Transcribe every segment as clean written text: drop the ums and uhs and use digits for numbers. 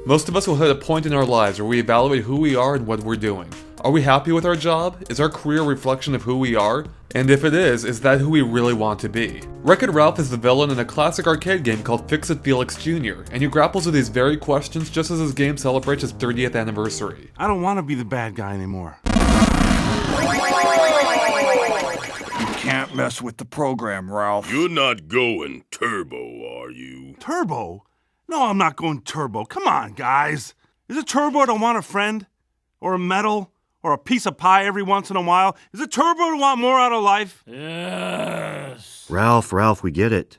Most of us will hit a point in our lives where we evaluate who we are and what we're doing. Are we happy with our job? Is our career a reflection of who we are? And if it is that who we really want to be? Wreck-It Ralph is the villain in a classic arcade game called Fix-It Felix Jr., and he grapples with these very questions just as his game celebrates its 30th anniversary. I don't want to be the bad guy anymore. You can't mess with the program, Ralph. You're not going turbo, are you? Turbo? No, I'm not going turbo. Come on, guys. Is it turbo to want a friend? Or a medal? Or a piece of pie every once in a while? Is it turbo to want more out of life? Yes. Ralph, we get it.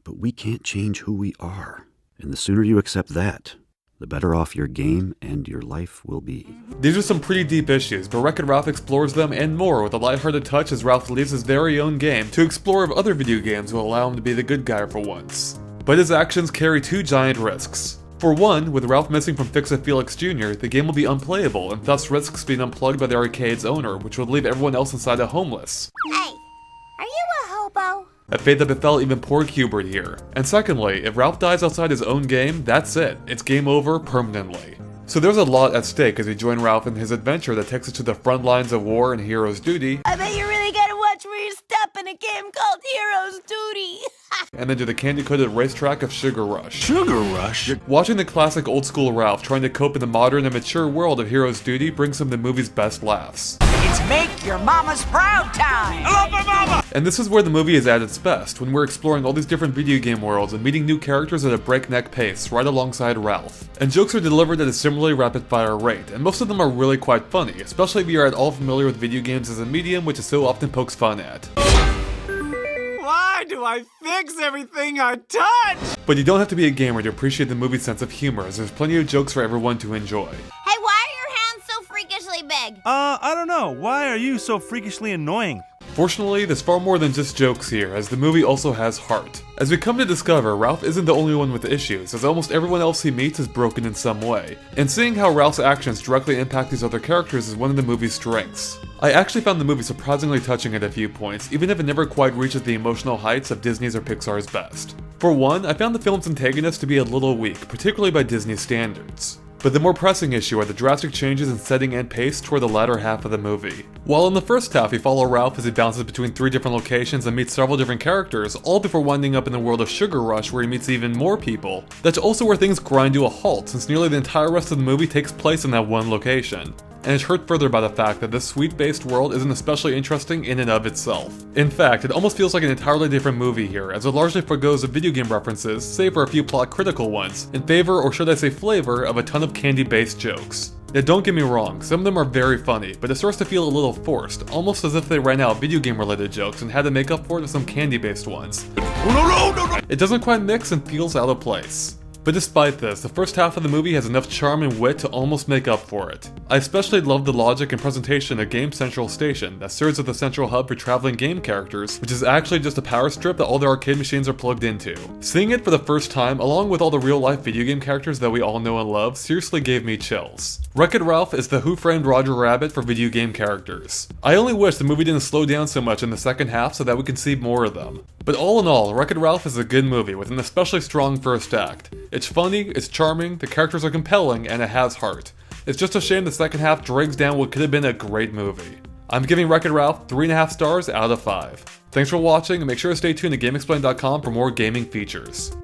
But we can't change who we are. And the sooner you accept that, the better off your game and your life will be. These are some pretty deep issues, but Wreck-It Ralph explores them and more with a lighthearted touch as Ralph leaves his very own game to explore if other video games will allow him to be the good guy for once. But his actions carry two giant risks. For one, with Ralph missing from Fix-It Felix Jr., the game will be unplayable and thus risks being unplugged by the arcade's owner, which would leave everyone else inside homeless. Hey, are you a hobo? A fate that befell even poor Hubert here. And secondly, if Ralph dies outside his own game, that's it. It's game over permanently. So there's a lot at stake as we join Ralph in his adventure that takes us to the front lines of war and hero's duty. I bet you really gotta watch where you step in a game called Hero's Duty. And then to the candy-coated racetrack of Sugar Rush. Sugar Rush? Watching the classic old-school Ralph trying to cope in the modern and mature world of Hero's Duty brings some of the movie's best laughs. It's make your mama's proud time! I love my mama! And this is where the movie is at its best, when we're exploring all these different video game worlds and meeting new characters at a breakneck pace, right alongside Ralph. And jokes are delivered at a similarly rapid-fire rate, and most of them are really quite funny, especially if you're at all familiar with video games as a medium which it so often pokes fun at. Why do I fix everything I touch? But you don't have to be a gamer to appreciate the movie's sense of humor, as there's plenty of jokes for everyone to enjoy. Hey, why are your hands so freakishly big? I don't know. Why are you so freakishly annoying? Fortunately, there's far more than just jokes here, as the movie also has heart. As we come to discover, Ralph isn't the only one with issues, as almost everyone else he meets is broken in some way. And seeing how Ralph's actions directly impact these other characters is one of the movie's strengths. I actually found the movie surprisingly touching at a few points, even if it never quite reaches the emotional heights of Disney's or Pixar's best. For one, I found the film's antagonists to be a little weak, particularly by Disney's standards. But the more pressing issue are the drastic changes in setting and pace toward the latter half of the movie. While in the first half we follow Ralph as he bounces between 3 different locations and meets several different characters, all before winding up in the world of Sugar Rush where he meets even more people, that's also where things grind to a halt since nearly the entire rest of the movie takes place in that one location. And it's hurt further by the fact that this sweet-based world isn't especially interesting in and of itself. In fact, it almost feels like an entirely different movie here, as it largely forgoes the video game references, save for a few plot-critical ones, in favor, or should I say flavor, of a ton of candy-based jokes. Now don't get me wrong, some of them are very funny, but it starts to feel a little forced, almost as if they ran out of video game-related jokes and had to make up for it with some candy-based ones. It doesn't quite mix and feels out of place. But despite this, the first half of the movie has enough charm and wit to almost make up for it. I especially love the logic and presentation of Game Central Station that serves as the central hub for traveling game characters, which is actually just a power strip that all the arcade machines are plugged into. Seeing it for the first time, along with all the real-life video game characters that we all know and love, seriously gave me chills. Wreck-It Ralph is the Who Framed Roger Rabbit for video game characters. I only wish the movie didn't slow down so much in the second half so that we can see more of them. But all in all, Wreck-It Ralph is a good movie with an especially strong first act. It's funny, it's charming, the characters are compelling, and it has heart. It's just a shame the second half drags down what could have been a great movie. I'm giving Wreck-It Ralph 3.5 stars out of 5. Thanks for watching, and make sure to stay tuned to GameXplain.com for more gaming features.